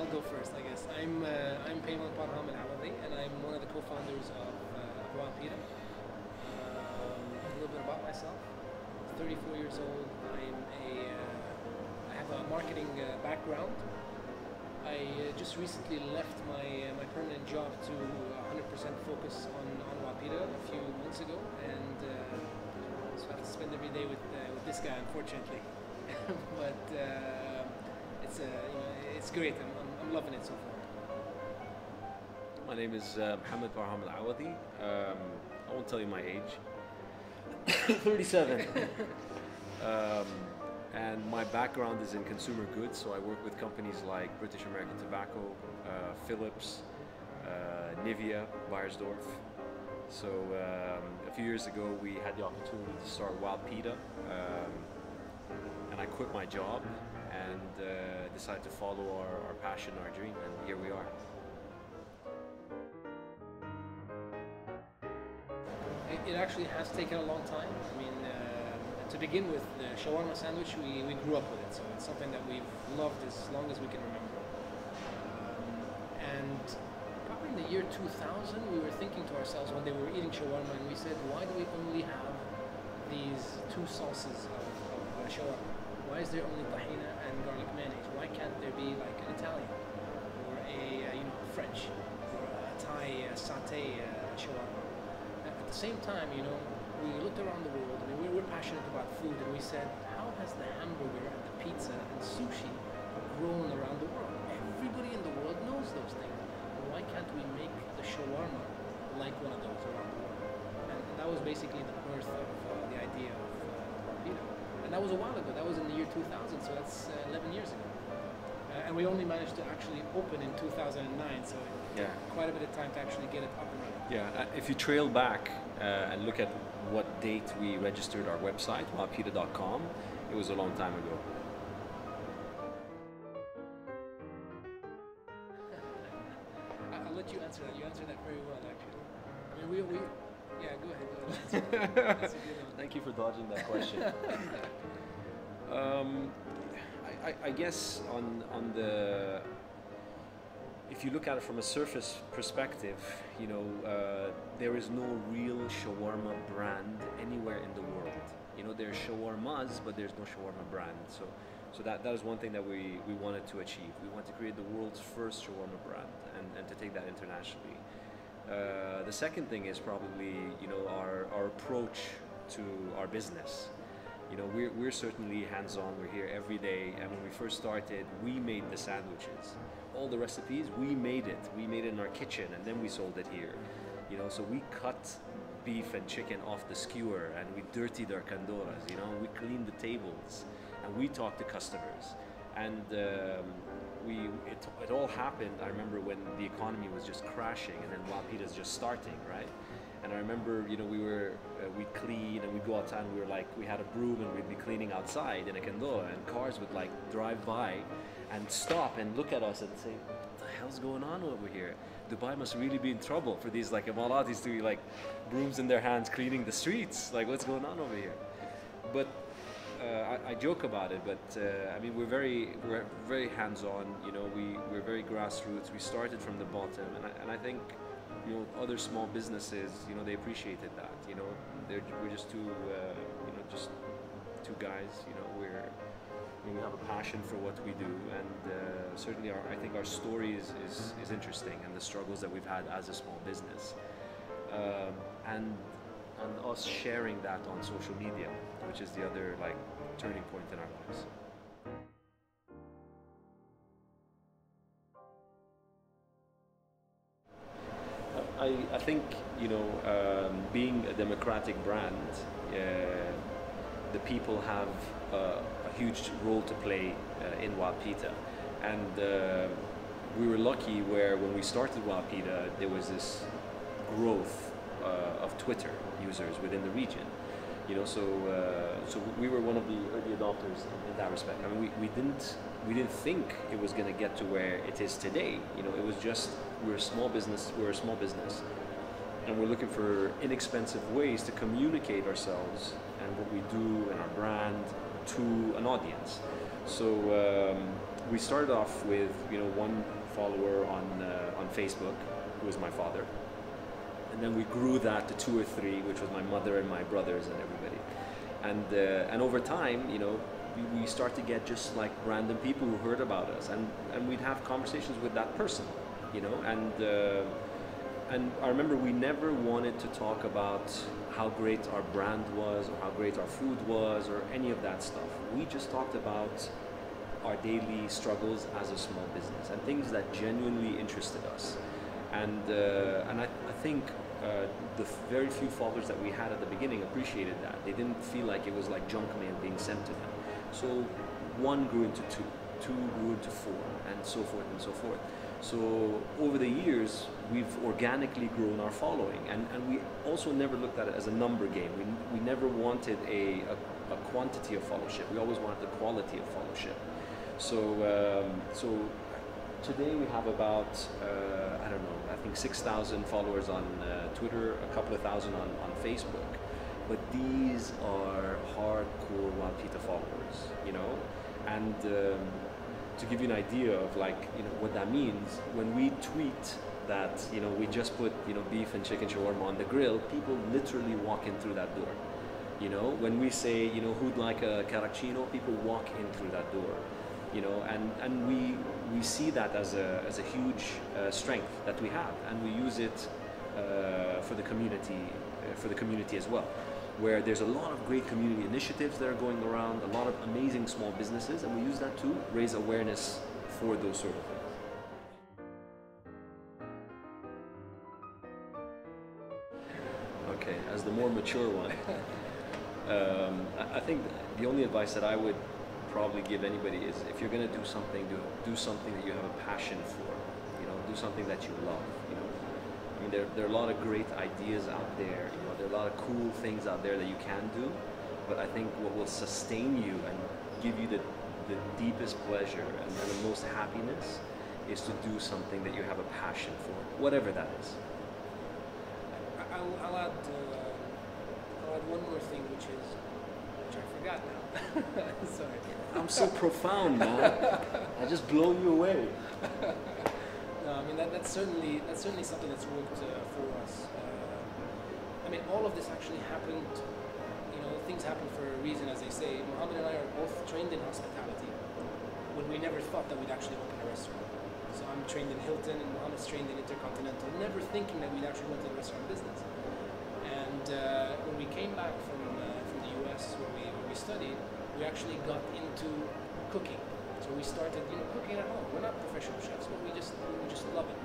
I'll go first, I guess. I'm Payman Parham Al-Awadi, and I'm one of the co-founders of Wild Peeta. A little bit about myself. 34 years old. I have a marketing background. I just recently left my permanent job to 100% focus on Wild Peeta a few months ago, and so I have to spend every day with this guy, unfortunately. But it's great. I'm loving it so far. My name is Mohammed Barham Al-Awadi. I won't tell you my age. 37. And my background is in consumer goods, so I work with companies like British American Tobacco, Philips, Nivea, Beiersdorf. So a few years ago we had the opportunity to start Wild Peeta, and I quit my job and decided to follow our passion, our dream, and here we are. It actually has taken a long time. I mean, to begin with, the shawarma sandwich, we grew up with it, so it's something that we've loved as long as we can remember. And probably in the year 2000, we were thinking to ourselves when they were eating shawarma, and we said, why do we only have these two sauces of shawarma? Why is there only tahina and garlic mayonnaise? Why can't there be like an Italian or a French or a Thai satay shawarma? At the same time, we looked around the world. I mean, we're passionate about food, and we said, how has the hamburger and the pizza and sushi grown around the world? Everybody in the world knows those things. And why can't we make the shawarma like one of those around the world? And that was basically the birth of the idea of Peeta. And that was a while ago. That was in the year 2000, so that's 11 years ago. And we only managed to actually open in 2009, so it took quite a bit of time to actually get it up and running. Yeah, if you trail back and look at what date we registered our website, wildpeeta.com, it was a long time ago. I'll let you answer that. You answered that very well, actually. I mean, yeah, go ahead. That's a good one. Thank you for dodging that question. I guess on the, if you look at it from a surface perspective, there is no real shawarma brand anywhere in the world. There's shawarmas, but there's no shawarma brand. So that is one thing that we wanted to achieve. We want to create the world's first shawarma brand and to take that internationally. The second thing is probably our approach to our business. We're certainly hands-on. We're here every day, and when we first started, we made the sandwiches. All the recipes, we made it. We made it in our kitchen, and then we sold it here. So we cut beef and chicken off the skewer, and we dirtied our kandoras. We cleaned the tables, and we talked to customers. And it all happened. I remember when the economy was just crashing, and then Wild Peeta's just starting, right? And I remember, we'd clean and we'd go outside and we had a broom and we'd be cleaning outside in a kandora, and cars would drive by and stop and look at us and say, what the hell's going on over here? Dubai must really be in trouble for these Emiratis to be brooms in their hands cleaning the streets. What's going on over here? But I joke about it, but I mean, we're very hands-on. We're very grassroots. We started from the bottom, and I think other small businesses, they appreciated that. We're just just two guys. We have a passion for what we do, and certainly I think our story is interesting, and the struggles that we've had as a small business, and us sharing that on social media, which is the other turning point in our lives. I think being a democratic brand, the people have a huge role to play in Wild Peeta, and we were lucky where when we started Wild Peeta, there was this growth of Twitter users within the region. So we were one of the early adopters in that respect. I mean, we didn't think it was going to get to where it is today. It was just we're a small business, and we're looking for inexpensive ways to communicate ourselves and what we do and our brand to an audience. So we started off with one follower on Facebook, who was my father, and then we grew that to 2 or 3, which was my mother and my brothers and everybody. And over time, we start to get just like random people who heard about us, and we'd have conversations with that person, and I remember we never wanted to talk about how great our brand was or how great our food was or any of that stuff. We just talked about our daily struggles as a small business and things that genuinely interested us. And I think the very few followers that we had at the beginning appreciated that. They didn't feel like it was like junk mail being sent to them. So 1 grew into 2, 2 grew into 4, and so forth and so forth. So over the years, we've organically grown our following, and we also never looked at it as a number game. We never wanted a quantity of followership. We always wanted the quality of followership. So today we have about, I don't know, I think 6,000 followers on Twitter, a couple of thousand on Facebook. But these are hardcore Wild Peeta followers, and to give you an idea of what that means, when we tweet that we just put beef and chicken shawarma on the grill, people literally walk in through that door. When we say who'd like a caracchino, people walk in through that door. And we see that as a huge strength that we have, and we use it for the community as well, where there's a lot of great community initiatives that are going around, a lot of amazing small businesses, and we use that to raise awareness for those sort of things. Okay, as the more mature one, I think the only advice that I would probably give anybody is, if you're going to do something, do something that you have a passion for. Do something that you love. I mean, there are a lot of great ideas out there. There are a lot of cool things out there that you can do. But I think what will sustain you and give you the deepest pleasure and the most happiness is to do something that you have a passion for, whatever that is. I'll add one more thing, which I forgot now. Sorry. I'm so profound, man. I just blow you away. No, I mean that's certainly something that's worked for us. I mean, all of this actually happened. Things happen for a reason, as they say. Mohammed and I are both trained in hospitality, when we never thought that we'd actually open a restaurant. So I'm trained in Hilton, and Mohammed's trained in Intercontinental, never thinking that we'd actually go into the restaurant business. And when we came back from the US, where we studied, we actually got into cooking. So we started, cooking at home. We're not professional chefs, but we just love it.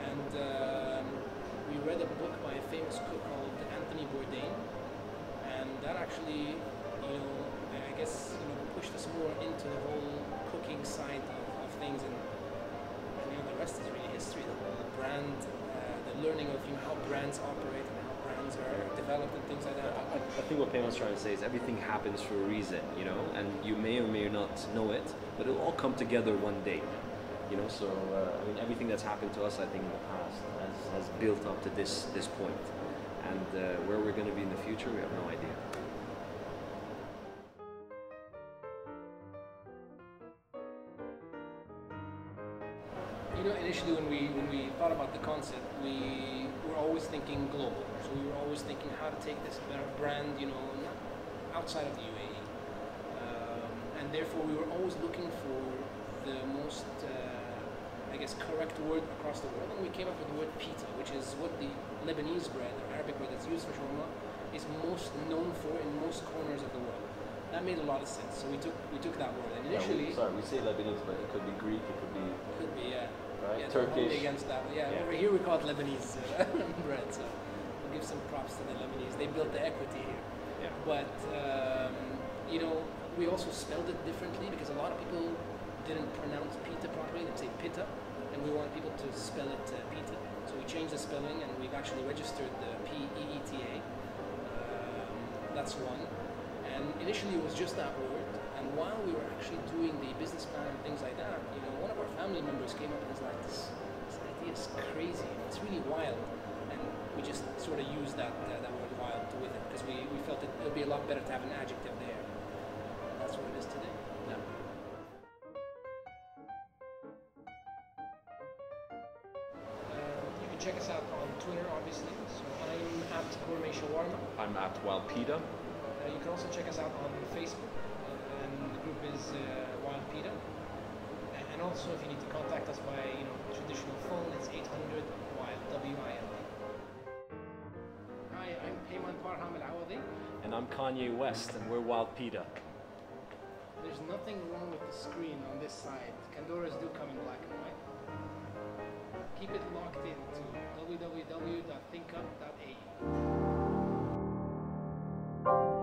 And we read a book by a famous cook called Anthony Bourdain, and that actually, I guess, pushed us more into the whole cooking side of things. And the rest is really history. The whole brand, the learning of how brands operate and how brands are developed and things like that. I think what Payman's trying to say is everything happens for a reason, and you may or may not know it, but it'll all come together one day. So I mean, everything that's happened to us, I think, in the past has built up to this point, and where we're going to be in the future, we have no idea. Initially when we thought about the concept, we were always thinking global. So we were always thinking how to take this brand, outside of the UAE, and therefore we were always looking for the most, correct word across the world. And we came up with the word pita, which is what the Lebanese bread or Arabic bread that's used for shawarma is most known for in most corners of the world. That made a lot of sense. So we took that word, and initially. We say Lebanese, but it could be Greek, it could be. Could be, yeah. Right? Yeah, Turkish. Against that. Yeah, over here we call it Lebanese bread. So we'll give some props to the Lebanese. They built the equity here. Yeah. But we also spelled it differently because a lot of people didn't pronounce pita properly. They'd say pitta, and we want people to spell it pita. So we changed the spelling, and we've actually registered the P-E-E-T-A. That's one. And initially it was just that word. And while we were actually doing the business plan and things like that, one of our family members came up and was like, this idea is crazy. It's really wild. And we just sort of used that word wild with it because we felt it would be a lot better to have an adjective there. And that's what it is today. Yeah. check us out on Twitter, obviously. So I'm at Gourmet Shawarma. I'm at Wild Peeta. You can also check us out on Facebook, and the group is Wild Peeta. And also, if you need to contact us by traditional phone, it's 800 Wild WILD. Hi, I'm Payman Parham Al Awadi. And I'm Kanye West, and we're Wild Peeta. There's nothing wrong with the screen on this side. Candoras do come in black and white. Keep it locked in to www.thinkup.ae.